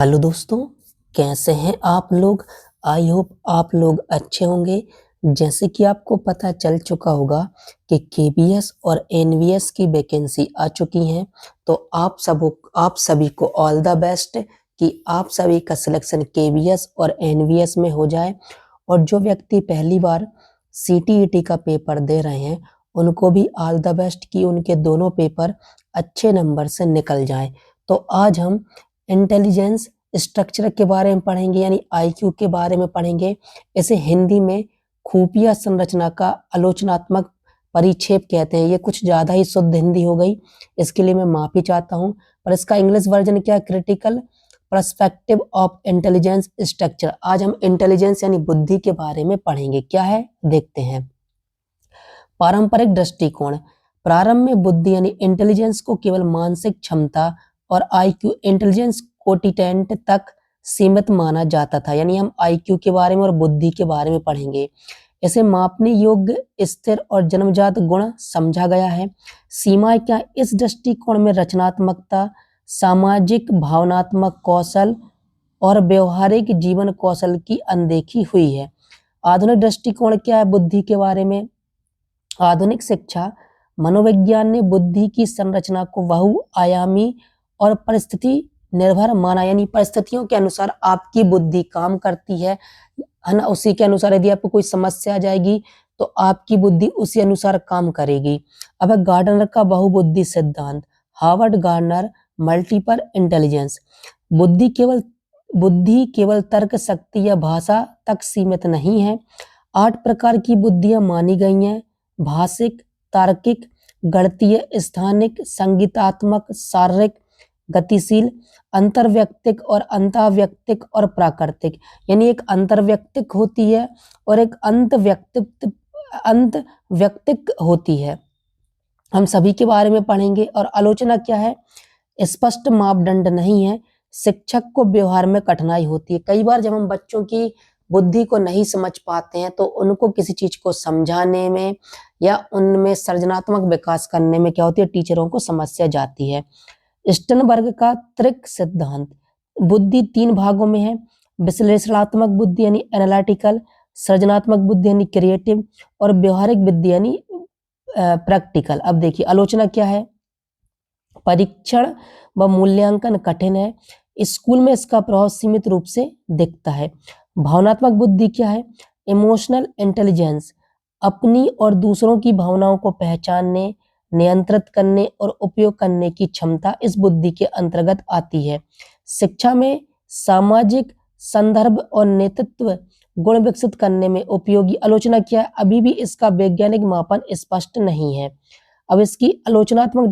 Hello दोस्तों, कैसे हैं आप लोग? आई होप आप लोग अच्छे होंगे। जैसे कि आपको पता चल चुका होगा कि केबीएस और एनवीएस की वैकेंसी आ चुकी हैं, तो आप सभी को ऑल द बेस्ट कि आप सभी का सिलेक्शन केबीएस और एनवीएस में हो जाए। और जो व्यक्ति पहली बार सीटीईटी का पेपर दे रहे हैं, उनको भी ऑल द बेस्ट कि उनके दोनों पेपर अच्छे नंबर से निकल जाएँ। तो आज हम इंटेलिजेंस स्ट्रक्चर के बारे में पढ़ेंगे, यानी आईक्यू के बारे में पढ़ेंगे। इसे हिंदी में खुफिया संरचना का आलोचनात्मक परिक्षेप कहते हैं। ये कुछ ज़्यादा ही शुद्ध हिंदी हो गई, इसके लिए मैं माफ़ी चाहता हूँ। पर इसका इंग्लिश वर्जन क्या है? Critical perspective of intelligence structure. आज हम इंटेलिजेंस यानी बुद्धि के बारे में पढ़ेंगे। क्या है, देखते हैं। पारंपरिक दृष्टिकोण। प्रारंभ में बुद्धि यानी इंटेलिजेंस को केवल मानसिक क्षमता और आईक्यू इंटेलिजेंस कोटिटेंट तक सीमित माना जाता था। यानी हम आईक्यू के बारे में और बुद्धि के बारे में पढ़ेंगे। इसे मापने योग्य, स्थिर और जन्मजात गुण समझा गया है। सीमाएं क्या? इस दृष्टिकोण में रचनात्मकता, सामाजिक भावनात्मक कौशल और व्यवहारिक जीवन कौशल की अनदेखी हुई है। आधुनिक दृष्टिकोण क्या है बुद्धि के बारे में? आधुनिक शिक्षा मनोविज्ञान ने बुद्धि की संरचना को बहुआयामी और परिस्थिति निर्भर माना। यानी परिस्थितियों के अनुसार आपकी बुद्धि काम करती है ना? उसी के अनुसार यदि आपको कोई समस्या आ जाएगी तो आपकी बुद्धि उसी अनुसार काम करेगी। अब है गार्डनर का बहुबुद्धि सिद्धांत। Harvard gardener multiple intelligence. बुद्धि केवल तर्क शक्ति या भाषा तक सीमित नहीं है। 8 प्रकार की बुद्धियां मानी गई हैं: भाषिक, तार्किक, गणितीय, स्थानिक, संगीतात्मक, शारीरिक, गतिशील, अंतर्वैयक्तिक और अंतःवैयक्तिक और प्राकृतिक। यानी एक अंतर्वैयक्तिक होती है और एक अंतवैयक्तिक होती है। हम सभी के बारे में पढ़ेंगे। और आलोचना क्या है? स्पष्ट मापदंड नहीं है, शिक्षक को व्यवहार में कठिनाई होती है। कई बार जब हम बच्चों की बुद्धि को नहीं समझ पाते हैं तो उनको किसी चीज को समझाने में या उनमें सृजनात्मक विकास करने में क्या होती है, टीचरों को समस्या जाती है। स्टर्नबर्ग का त्रिक सिद्धांत। बुद्धि 3 भागों में है: विश्लेषणात्मक बुद्धि यानी एनालिटिकल, सृजनात्मक बुद्धि यानी क्रिएटिव और व्यवहारिक बुद्धि यानी प्रैक्टिकल। अब देखिए आलोचना क्या है। परीक्षण व मूल्यांकन कठिन है, स्कूल में इसका प्रभाव सीमित रूप से दिखता है। भावनात्मक बुद्धि क्या है? Emotional intelligence. अपनी और दूसरों की भावनाओं को पहचानने, नियंत्रित करने और उपयोग करने की क्षमता इस बुद्धि के अंतर्गत आती है। शिक्षा में सामाजिक संदर्भ और नेतृत्व गुण विकसित करने में उपयोगी। आलोचना क्या है? अभी भी इसका वैज्ञानिक मापन स्पष्ट नहीं है। अब इसकी आलोचनात्मक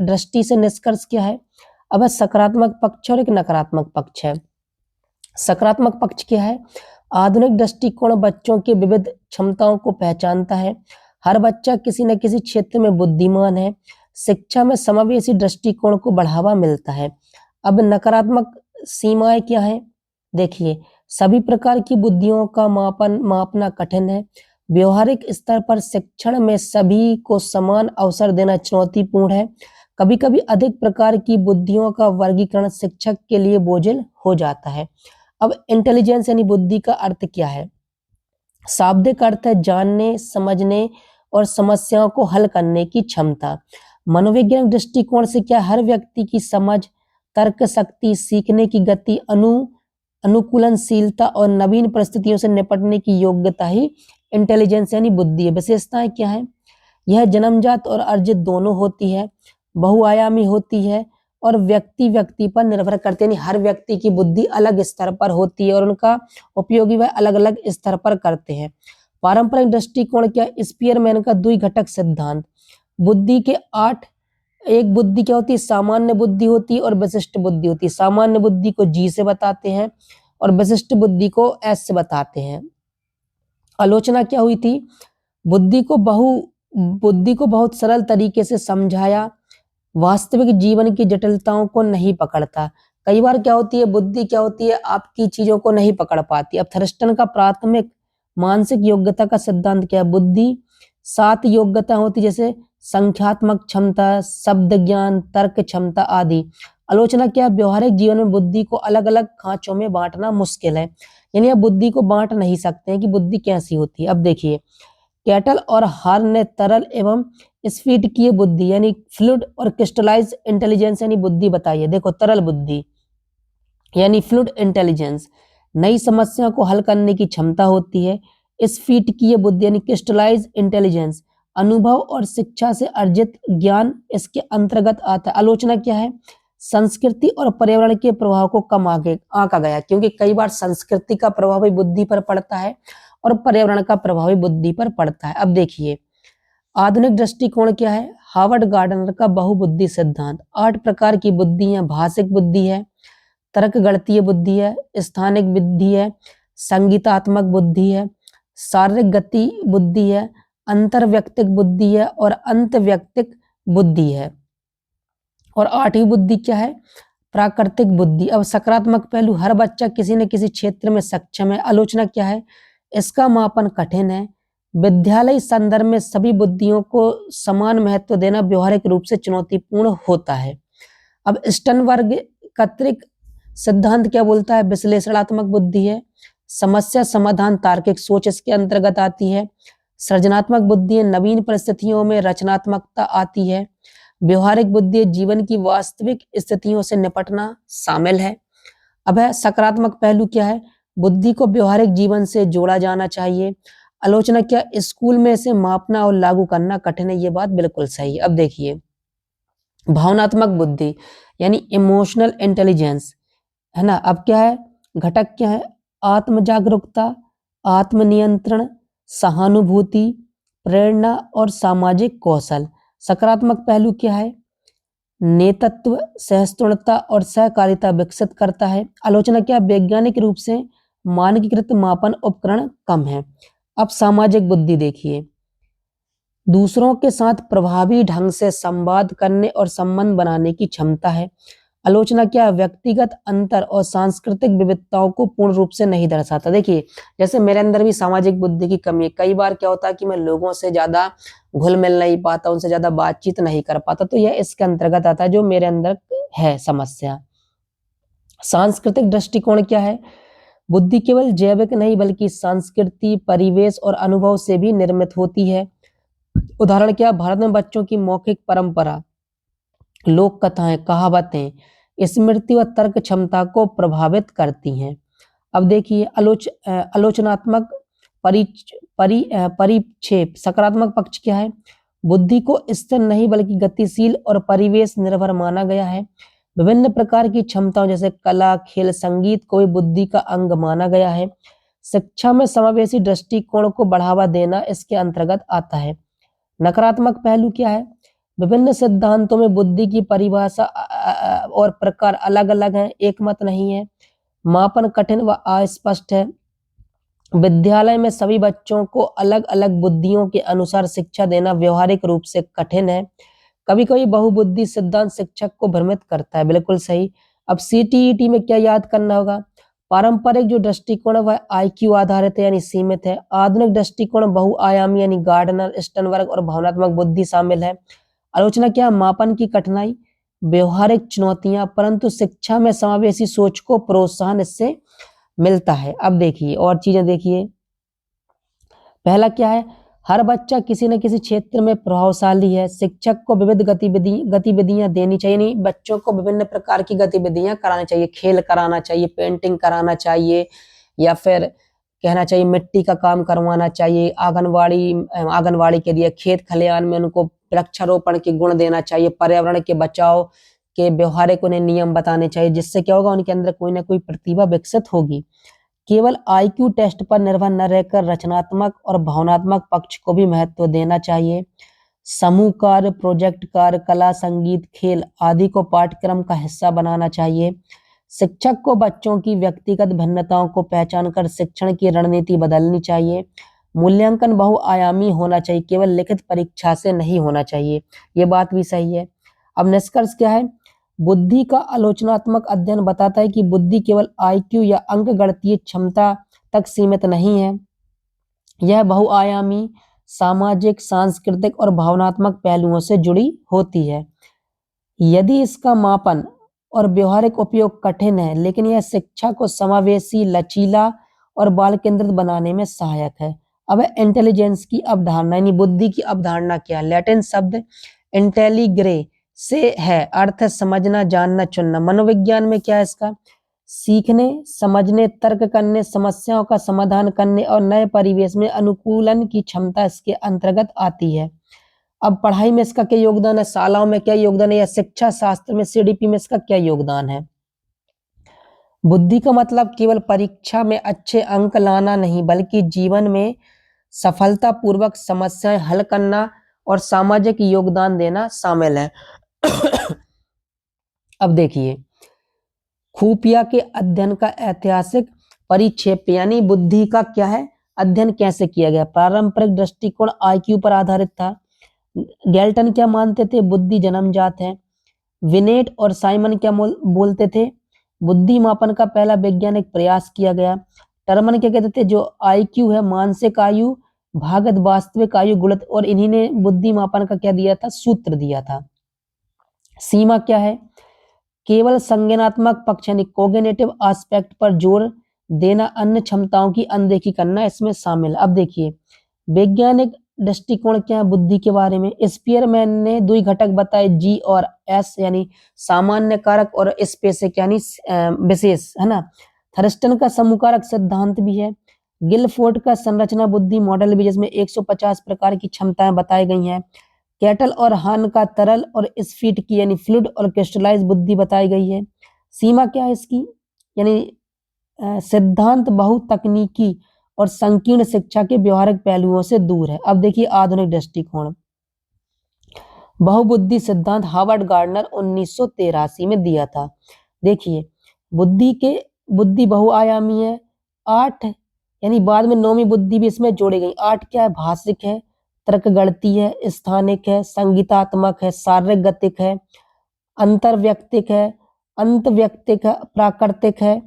दृष्टि से निष्कर्ष क्या है? अब सकारात्मक पक्ष और एक नकारात्मक पक्ष है। सकारात्मक पक्ष क्या है? आधुनिक दृष्टिकोण बच्चों के विविध क्षमताओं को पहचानता है। हर बच्चा किसी न किसी क्षेत्र में बुद्धिमान है। शिक्षा में समावेशी दृष्टिकोण को बढ़ावा मिलता है। अब नकारात्मक सीमाएं क्या है? देखिए, सभी प्रकार की बुद्धियों का मापना कठिन है। व्यवहारिक स्तर पर शिक्षण में सभी को समान अवसर देना चुनौतीपूर्ण है। कभी-कभी अधिक प्रकार की बुद्धियों का वर्गीकरण शिक्षक के लिए बोझिल हो जाता है। अब इंटेलिजेंस यानी बुद्धि का अर्थ क्या है? शाब्दिक अर्थ है जानने, समझने और समस्याओं को हल करने की क्षमता। मनोवैज्ञानिक दृष्टिकोण से क्या? हर व्यक्ति की समझ, तर्क शक्ति, सीखने की गति, अनुकूलनशीलता और नवीन परिस्थितियों से निपटने की योग्यता ही इंटेलिजेंस यानी बुद्धि है। विशेषताएं क्या है? यह जन्मजात और अर्जित दोनों होती है, बहुआयामी होती है और व्यक्ति पर निर्भर करती है। यानी हर व्यक्ति की बुद्धि अलग स्तर पर होती है और उनका उपयोगी वह अलग अलग स्तर पर करते हैं। पारंपरिक दृष्टिकोण क्या? स्पीयरमैन का द्विघटक सिद्धांत। बुद्धि के 8 एक बुद्धि क्या होती है? सामान्य बुद्धि होती है और विशिष्ट बुद्धि होती है। सामान्य बुद्धि को जी से बताते हैं और विशिष्ट बुद्धि को एस से बताते हैं। आलोचना क्या हुई थी? बुद्धि को बहुत सरल तरीके से समझाया, वास्तविक जीवन की जटिलताओं को नहीं पकड़ता। कई बार क्या होती है, बुद्धि क्या होती है, आपकी चीजों को नहीं पकड़ पाती। अब थर्स्टन का प्राथमिक मानसिक योग्यता का सिद्धांत क्या है? बुद्धि 7 योग्यता होती, जैसे संख्यात्मक क्षमता, शब्द ज्ञान, तर्क क्षमता आदि। आलोचना क्या है, व्यवहारिक जीवन में बुद्धि को अलग अलग खांचों में बांटना मुश्किल है, यानी आप बुद्धि को बांट नहीं सकते हैं कि बुद्धि कैसी होती है। अब देखिए, कैटल और हार्न ने तरल एवं स्फटिकीय बुद्धि यानी फ्लूइड और क्रिस्टलाइज इंटेलिजेंस यानी बुद्धि बताई है। देखो, तरल बुद्धि यानी फ्लूइड इंटेलिजेंस नई समस्या को हल करने की क्षमता होती है। स्फटिकीय बुद्धि यानी क्रिस्टलाइज इंटेलिजेंस अनुभव और शिक्षा से अर्जित ज्ञान इसके अंतर्गत आता है। आलोचना क्या है, संस्कृति और पर्यावरण के प्रभाव को कम आगे आंका गया, क्योंकि कई बार संस्कृति का प्रभाव भी बुद्धि पर पड़ता है और पर्यावरण का प्रभाव भी बुद्धि पर पड़ता है। अब देखिए, आधुनिक दृष्टिकोण क्या है, हार्वर्ड गार्डनर का बहुबुद्धि सिद्धांत। 8 प्रकार की बुद्धि है। भाषिक बुद्धि है, तर्क गणितीय बुद्धि है, स्थानिक बुद्धि है, संगीतात्मक बुद्धि है, शारीरिक गति बुद्धि है, अंतर्व्यक्तिक बुद्धि है और अंतव्यक्तिक बुद्धि है। और 8वीं बुद्धि क्या है, प्राकृतिक बुद्धि। अब सकारात्मक पहलू, हर बच्चा किसी न किसी क्षेत्र में सक्षम है। आलोचना क्या है, इसका मापन कठिन है। विद्यालय संदर्भ में सभी बुद्धियों को समान महत्व देना व्यवहारिक रूप से चुनौतीपूर्ण होता है। अब स्टर्नबर्ग कत्रिक सिद्धांत क्या बोलता है, विश्लेषणात्मक बुद्धि है, समस्या समाधान तार्किक सोच इसके अंतर्गत आती है। सृजनात्मक बुद्धि है, नवीन परिस्थितियों में रचनात्मकता आती है। व्यवहारिक बुद्धि जीवन की वास्तविक स्थितियों से निपटना शामिल है। अब है सकारात्मक पहलू क्या है, बुद्धि को व्यवहारिक जीवन से जोड़ा जाना चाहिए। आलोचना क्या, स्कूल में इसे मापना और लागू करना कठिन है। ये बात बिल्कुल सही है। अब देखिए, भावनात्मक बुद्धि यानी इमोशनल इंटेलिजेंस है ना। अब क्या है, घटक क्या है, आत्म जागरूकता, आत्मनियंत्रण, सहानुभूति, प्रेरणा और सामाजिक कौशल। सकारात्मक पहलू क्या है, नेतृत्व, सहिष्णुता और सहकारिता विकसित करता है। आलोचना क्या, वैज्ञानिक रूप से मानकीकृत मापन उपकरण कम है। अब सामाजिक बुद्धि देखिए, दूसरों के साथ प्रभावी ढंग से संवाद करने और संबंध बनाने की क्षमता है। आलोचना क्या, व्यक्तिगत अंतर और सांस्कृतिक विविधताओं को पूर्ण रूप से नहीं दर्शाता। देखिए, जैसे मेरे अंदर भी सामाजिक बुद्धि की कमी है। कई बार क्या होता है कि मैं लोगों से ज्यादा घुल मिल नहीं पाता, उनसे ज्यादा बातचीत नहीं कर पाता, तो यह इसके अंतर्गत आता है जो मेरे अंदर है समस्या। सांस्कृतिक दृष्टिकोण क्या है, बुद्धि केवल जैविक नहीं बल्कि संस्कृति, परिवेश और अनुभव से भी निर्मित होती है। उदाहरण क्या, भारत में बच्चों की मौखिक परंपरा, लोक कथाएं, कहावतें स्मृति व तर्क क्षमता को प्रभावित करती हैं। अब देखिए, आलोचनात्मक परिक्षेप। सकारात्मक पक्ष क्या है, बुद्धि को स्थिर नहीं बल्कि गतिशील और परिवेश निर्भर माना गया है। विभिन्न प्रकार की क्षमताओं जैसे कला, खेल, संगीत को भी बुद्धि का अंग माना गया है। शिक्षा में समावेशी दृष्टिकोण को बढ़ावा देना इसके अंतर्गत आता है। नकारात्मक पहलू क्या है, विभिन्न सिद्धांतों में बुद्धि की परिभाषा और प्रकार अलग अलग हैं, एक मत नहीं है। मापन कठिन व अस्पष्ट है। विद्यालय में सभी बच्चों को अलग अलग बुद्धियों के अनुसार शिक्षा देना व्यवहारिक रूप से कठिन है। कभी कभी बहुबुद्धि सिद्धांत शिक्षक को भ्रमित करता है। बिल्कुल सही। अब सीटीईटी में क्या याद करना होगा, पारंपरिक जो दृष्टिकोण है वह आईक्यू आधारित है यानी सीमित है। आधुनिक दृष्टिकोण बहुआयामी यानी गार्डनर, स्टर्नबर्ग और भावनात्मक बुद्धि शामिल है। आलोचना क्या, मापन की कठिनाई, व्यवहारिक चुनौतियां, परंतु शिक्षा में समावेशी सोच को प्रोत्साहन इससे मिलता है। अब देखिए और चीजें देखिए, पहला क्या है, हर बच्चा किसी न किसी क्षेत्र में प्रभावशाली है। शिक्षक को विविध गतिविधियां देनी चाहिए, नहीं बच्चों को विभिन्न प्रकार की गतिविधियां करानी चाहिए। खेल कराना चाहिए, पेंटिंग कराना चाहिए, या फिर कहना चाहिए मिट्टी का काम करवाना चाहिए। आंगनवाड़ी के लिए खेत खलिहान में उनको वृक्षारोपण के गुण देना चाहिए। पर्यावरण के बचाव के व्यवहारिक उन्हें नियम बताने चाहिए, जिससे क्या होगा, उनके अंदर कोई ना कोई प्रतिभा विकसित होगी। केवल आईक्यू टेस्ट पर निर्भर न रहकर रचनात्मक और भावनात्मक पक्ष को भी महत्व देना चाहिए। समूह कार्य, प्रोजेक्ट कार्य, कला, संगीत, खेल आदि को पाठ्यक्रम का हिस्सा बनाना चाहिए। शिक्षक को बच्चों की व्यक्तिगत भिन्नताओं को पहचान कर शिक्षण की रणनीति बदलनी चाहिए। मूल्यांकन बहुआयामी होना चाहिए, केवल लिखित परीक्षा से नहीं होना चाहिए। ये बात भी सही है। अब निष्कर्ष क्या है, बुद्धि का आलोचनात्मक अध्ययन बताता है कि बुद्धि केवल आईक्यू या अंकगणितीय क्षमता तक सीमित नहीं है। यह बहुआयामी, सामाजिक, सांस्कृतिक और भावनात्मक पहलुओं से जुड़ी होती है। यदि इसका मापन और व्यवहारिक उपयोग कठिन है, लेकिन यह शिक्षा को समावेशी, लचीला और बाल केंद्रित बनाने में सहायक है। अब इंटेलिजेंस की अवधारणा यानी बुद्धि की अवधारणा क्या है? लैटिन शब्द इंटेलिग्रे से है, अर्थ है समझना, जानना, चुनना। मनोविज्ञान में क्या है इसका? सीखने, समझने, तर्क करने, समस्याओं का समाधान करने और नए परिवेश में अनुकूलन की क्षमता इसके अंतर्गत आती है। अब पढ़ाई में इसका क्या योगदान है? शालाओं में क्या योगदान है? या शिक्षा शास्त्र में, सीडीपी में इसका क्या योगदान है? बुद्धि का मतलब केवल परीक्षा में अच्छे अंक लाना नहीं, बल्कि जीवन में सफलतापूर्वक समस्याएं हल करना और सामाजिक योगदान देना शामिल है। अब देखिए, खुफिया के अध्ययन का ऐतिहासिक परिक्षेप यानी बुद्धि का क्या है अध्ययन कैसे किया गया? पारंपरिक दृष्टिकोण आईक्यू पर आधारित था। गैल्टन क्या मानते थे? बुद्धि जन्मजात है। विनेट और साइमन क्या बोलते थे? बुद्धि मापन का पहला वैज्ञानिक प्रयास किया गया। टर्मन क्या कहते थे? जो आईक्यू है मानसिक आयु भागत वास्तविक आयु गुणित, और इन्हीं ने बुद्धि मापन का क्या दिया था? सूत्र दिया था। सीमा क्या है? केवल संज्ञानात्मक पक्ष यानी कोग्निटिव एस्पेक्ट पर जोर देना, अन्य क्षमताओं की अनदेखी करना इसमें शामिल। अब देखिए, वैज्ञानिक दृष्टिकोण क्या है बुद्धि के बारे में? स्पीयरमैन ने 2 घटक बताए, जी और एस यानी सामान्य कारक और स्पेसिफिक यानी विशेष, है ना। थर्स्टन का समूहकारक सिद्धांत भी है। गिलफोर्ड का संरचना बुद्धि मॉडल भी, जिसमें 150 प्रकार की क्षमताएं बताई गई हैं। कैटल और हान का तरल और स्फीट की यानी फ्लूइड और क्रिस्टलाइज बुद्धि बताई गई है। सीमा क्या है इसकी? यानी सिद्धांत बहुतकनीकी और संकीर्ण शिक्षा के व्यवहारिक पहलुओं से दूर है। अब देखिए आधुनिक दृष्टिकोण, बहुबुद्धि सिद्धांत हार्वर्ड गार्डनर 1983 में दिया था। देखिए, बुद्धि बहुआयामी है। 8 यानी बाद में 9वीं बुद्धि भी इसमें जोड़ी गई। 8 क्या है? भाषिक है, तर्क गणितीय है, स्थानिक है, संगीतात्मक है, शारीरिक गतिक है, अंतर्व्यक्तिक है, अंतव्यक्तिक है, प्राकृतिक है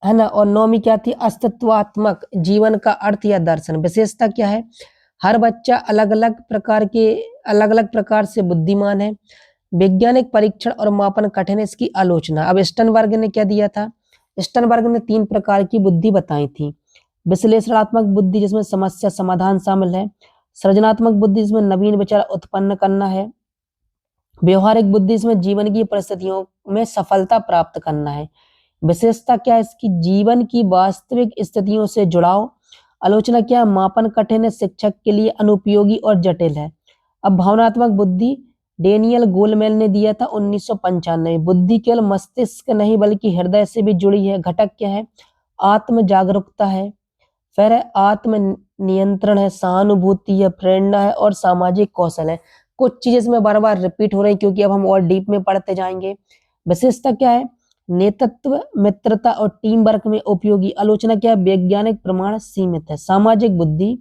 ना। और 9वीं क्या थी? अस्तित्वात्मक, जीवन का अर्थ या दर्शन। विशेषता क्या है? हर बच्चा अलग अलग प्रकार से बुद्धिमान है। वैज्ञानिक परीक्षण और मापन कठिन है, इसकी आलोचना। अब स्टनबर्ग ने क्या दिया था? स्टनबर्ग ने 3 प्रकार की बुद्धि बताई थी। विश्लेषणात्मक बुद्धि, जिसमें समस्या समाधान शामिल है। सृजनात्मक बुद्धि, जिसमें नवीन विचार उत्पन्न करना है। व्यवहारिक बुद्धि, इसमें जीवन की परिस्थितियों में सफलता प्राप्त करना है। विशेषता क्या है इसकी? जीवन की वास्तविक स्थितियों से जुड़ाव। आलोचना क्या है? मापन कठिन है, शिक्षक के लिए अनुपयोगी और जटिल है। अब भावनात्मक बुद्धि डेनियल गोलमेल ने दिया था 1995। बुद्धि केवल मस्तिष्क नहीं बल्कि हृदय से भी जुड़ी है। घटक क्या है? आत्म जागरूकता है, फिर है आत्म नियंत्रण है, सहानुभूति है, प्रेरणा है और सामाजिक कौशल है। कुछ चीजें इसमें बार बार रिपीट हो रही क्योंकि अब हम और डीप में पढ़ते जाएंगे। विशेषता क्या है? नेतृत्व, मित्रता और टीम वर्क में उपयोगी। आलोचना क्या है? वैज्ञानिक प्रमाण सीमित है। सामाजिक बुद्धि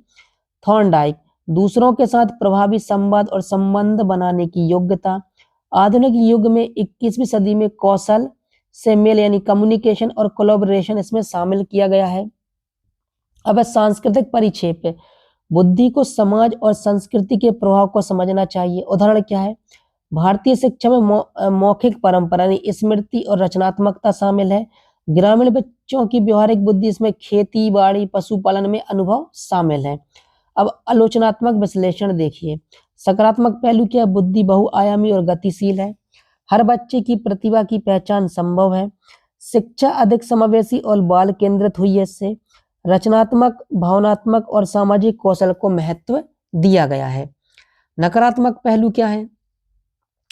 थॉर्नडाइक, दूसरों के साथ प्रभावी संवाद और संबंध बनाने की योग्यता। आधुनिक युग में 21वीं सदी में कौशल से मेल यानी कम्युनिकेशन और कोलैबोरेशन इसमें शामिल किया गया है। अब सांस्कृतिक परिक्षेप है, बुद्धि को समाज और संस्कृति के प्रभाव को समझना चाहिए। उदाहरण क्या है? भारतीय शिक्षा में मौखिक परंपरा यानी स्मृति और रचनात्मकता शामिल है। ग्रामीण बच्चों की व्यवहारिक बुद्धि, इसमें खेती बाड़ी पशुपालन में अनुभव शामिल है। अब आलोचनात्मक विश्लेषण देखिए, सकारात्मक पहलू क्या है? बुद्धि बहुआयामी और गतिशील है। हर बच्चे की प्रतिभा की पहचान संभव है। शिक्षा अधिक समावेशी और बाल केंद्रित हुई है इससे। रचनात्मक, भावनात्मक और सामाजिक कौशल को महत्व दिया गया है। नकारात्मक पहलू क्या है?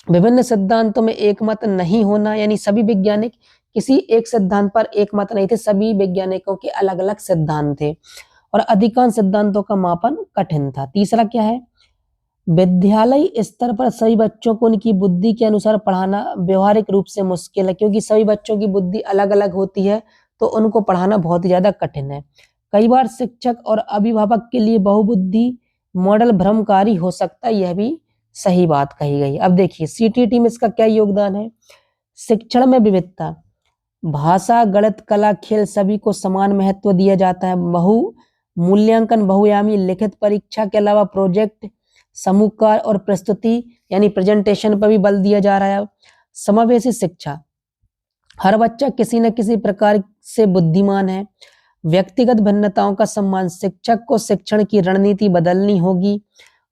विभिन्न सिद्धांतों में एक मत नहीं होना, यानी सभी वैज्ञानिक किसी एक सिद्धांत पर एक मत नहीं थे, सभी वैज्ञानिकों के अलग अलग सिद्धांत थे और अधिकांश सिद्धांतों का मापन कठिन था। तीसरा क्या है? विद्यालय स्तर पर सभी बच्चों को उनकी बुद्धि के अनुसार पढ़ाना व्यवहारिक रूप से मुश्किल है, क्योंकि सभी बच्चों की बुद्धि अलग अलग होती है, तो उनको पढ़ाना बहुत ही ज्यादा कठिन है। कई बार शिक्षक और अभिभावक के लिए बहुबुद्धि मॉडल भ्रमकारी हो सकता है, यह भी सही बात कही गई। अब देखिए सीटीटी में इसका क्या योगदान है? शिक्षण में विविधता, भाषा, गणित, कला, खेल सभी को समान महत्व दिया जाता है। मूल्यांकन बहुआयामी, लिखित परीक्षा के अलावा प्रोजेक्ट, समूह कार्य और प्रस्तुति यानी प्रेजेंटेशन पर भी बल दिया जा रहा है। समावेशी शिक्षा, हर बच्चा किसी न किसी प्रकार से बुद्धिमान है। व्यक्तिगत भिन्नताओं का सम्मान, शिक्षक को शिक्षण की रणनीति बदलनी होगी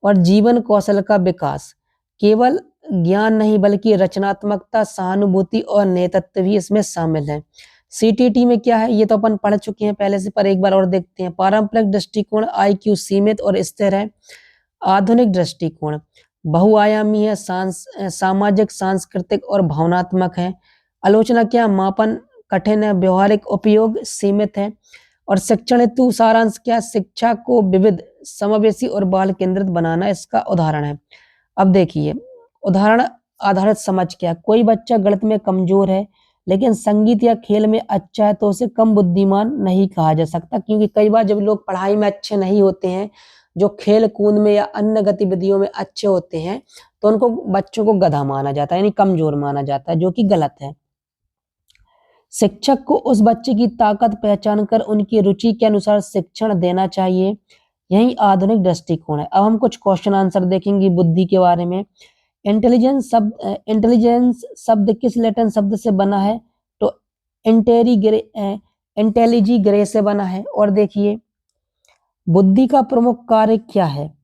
और जीवन कौशल का विकास, केवल ज्ञान नहीं बल्कि रचनात्मकता, सहानुभूति और नेतृत्व भी इसमें शामिल है। सीटीटी में क्या है ये तो अपन पढ़ चुके हैं पहले से, पर एक बार और देखते हैं। पारंपरिक दृष्टिकोण आईक्यू सीमित और स्थिर है। आधुनिक दृष्टिकोण बहुआयामी है, सामाजिक, सांस्कृतिक और भावनात्मक है। आलोचना क्या, मापन कठिन है, व्यवहारिक उपयोग सीमित है। और शिक्षण हेतु सारांश क्या, शिक्षा को विविध, समावेशी और बाल केंद्रित बनाना इसका उदाहरण है। अब देखिए उदाहरण आधारित समझ क्या, कोई बच्चा गणित में कमजोर है लेकिन संगीत या खेल में अच्छा है तो उसे कम बुद्धिमान नहीं कहा जा सकता, क्योंकि कई बार जब लोग पढ़ाई में अच्छे नहीं होते हैं, जो खेल कूद में या अन्य गतिविधियों में अच्छे होते हैं, तो उनको बच्चों को गधा माना जाता है, यानी कमजोर माना जाता है, जो कि गलत है। शिक्षक को उस बच्चे की ताकत पहचान कर उनकी रुचि के अनुसार शिक्षण देना चाहिए। यही आधुनिक दृष्टिकोण है। अब हम कुछ क्वेश्चन आंसर देखेंगे बुद्धि के बारे में। इंटेलिजेंस शब्द किस लैटिन शब्द से बना है, तो इंटेलिजी ग्रे से बना है। और देखिए बुद्धि का प्रमुख कार्य क्या है,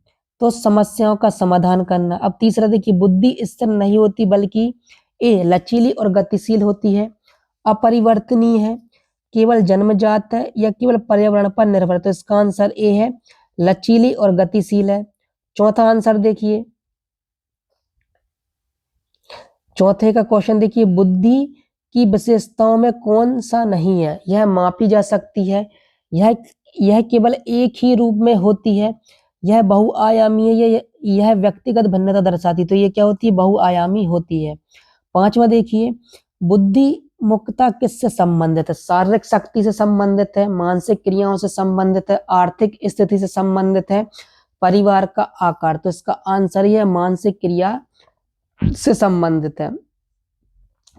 तो समस्याओं का समाधान करना। अब तीसरा देखिए, बुद्धि स्थिर नहीं होती बल्कि लचीली और गतिशील होती है, अपरिवर्तनीय है, केवल जन्मजात है या केवल पर्यावरण पर निर्भर, तो इसका आंसर ए है, लचीली और गतिशील है। चौथा आंसर देखिए, चौथे का क्वेश्चन देखिए, बुद्धि की विशेषताओं में कौन सा नहीं है, यह मापी जा सकती है, यह केवल एक ही रूप में होती है, यह बहुआयामी है, यह व्यक्तिगत भिन्नता दर्शाती, तो ये क्या होती है, बहुआयामी होती है। पांचवा देखिए, बुद्धि मुक्तता किससे संबंधित है, शारीरिक शक्ति से संबंधित है, मानसिक क्रियाओं से संबंधित है, आर्थिक स्थिति से संबंधित है, परिवार का आकार, तो इसका आंसर ही है मानसिक क्रिया से संबंधित है।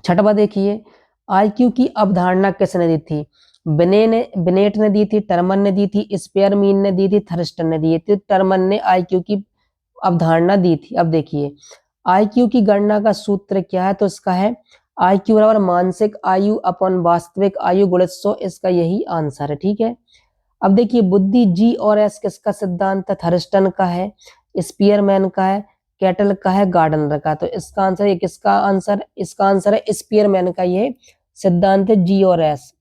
छठवा देखिए, आईक्यू की अवधारणा किसने दी थी, बिनेट ने दी थी, टर्मन ने दी थी, स्पेयरमैन ने दी थी, थर्स्टन ने दी थी। टर्मन ने आईक्यू की अवधारणा दी थी। अब देखिए आईक्यू की गणना का सूत्र क्या है, तो इसका है आईक्यू बराबर मानसिक आयु अपॉन वास्तविक आयु गुणित 100, इसका यही आंसर है। ठीक है। अब देखिए बुद्धि जी और एस किसका सिद्धांत है, थर्स्टन का है, स्पीयरमैन का है, कैटल का है, गार्डनर का, तो इसका आंसर ये किसका आंसर, इसका आंसर है स्पीयरमैन का ये सिद्धांत है, जी और एस,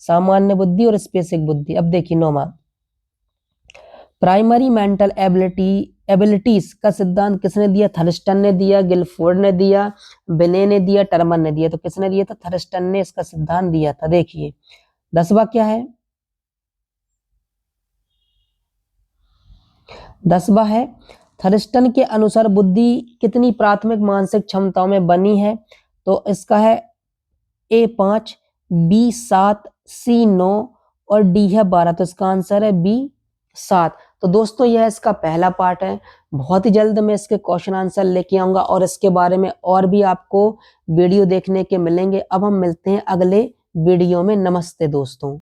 सामान्य बुद्धि और स्पेसिक बुद्धि। अब देखिए नौमा, प्राइमरी मेंटल एबिलिटीज का सिद्धांत किसने दिया, थर्स्टन ने दिया, गिलफोर्ड ने दिया, बिने ने दिया, टर्मन ने दिया, तो किसने दिया था, थर्स्टन ने इसका सिद्धांत दिया था। देखिए 10वां क्या है, 10वां है, थर्स्टन के अनुसार बुद्धि कितनी प्राथमिक मानसिक क्षमताओं में बनी है, तो इसका है A5, B7, C9 और D है 12, तो इसका आंसर है B7। तो दोस्तों यह इसका पहला पार्ट है। बहुत ही जल्द मैं इसके क्वेश्चन आंसर लेके आऊंगा और इसके बारे में और भी आपको वीडियो देखने के मिलेंगे। अब हम मिलते हैं अगले वीडियो में। नमस्ते दोस्तों।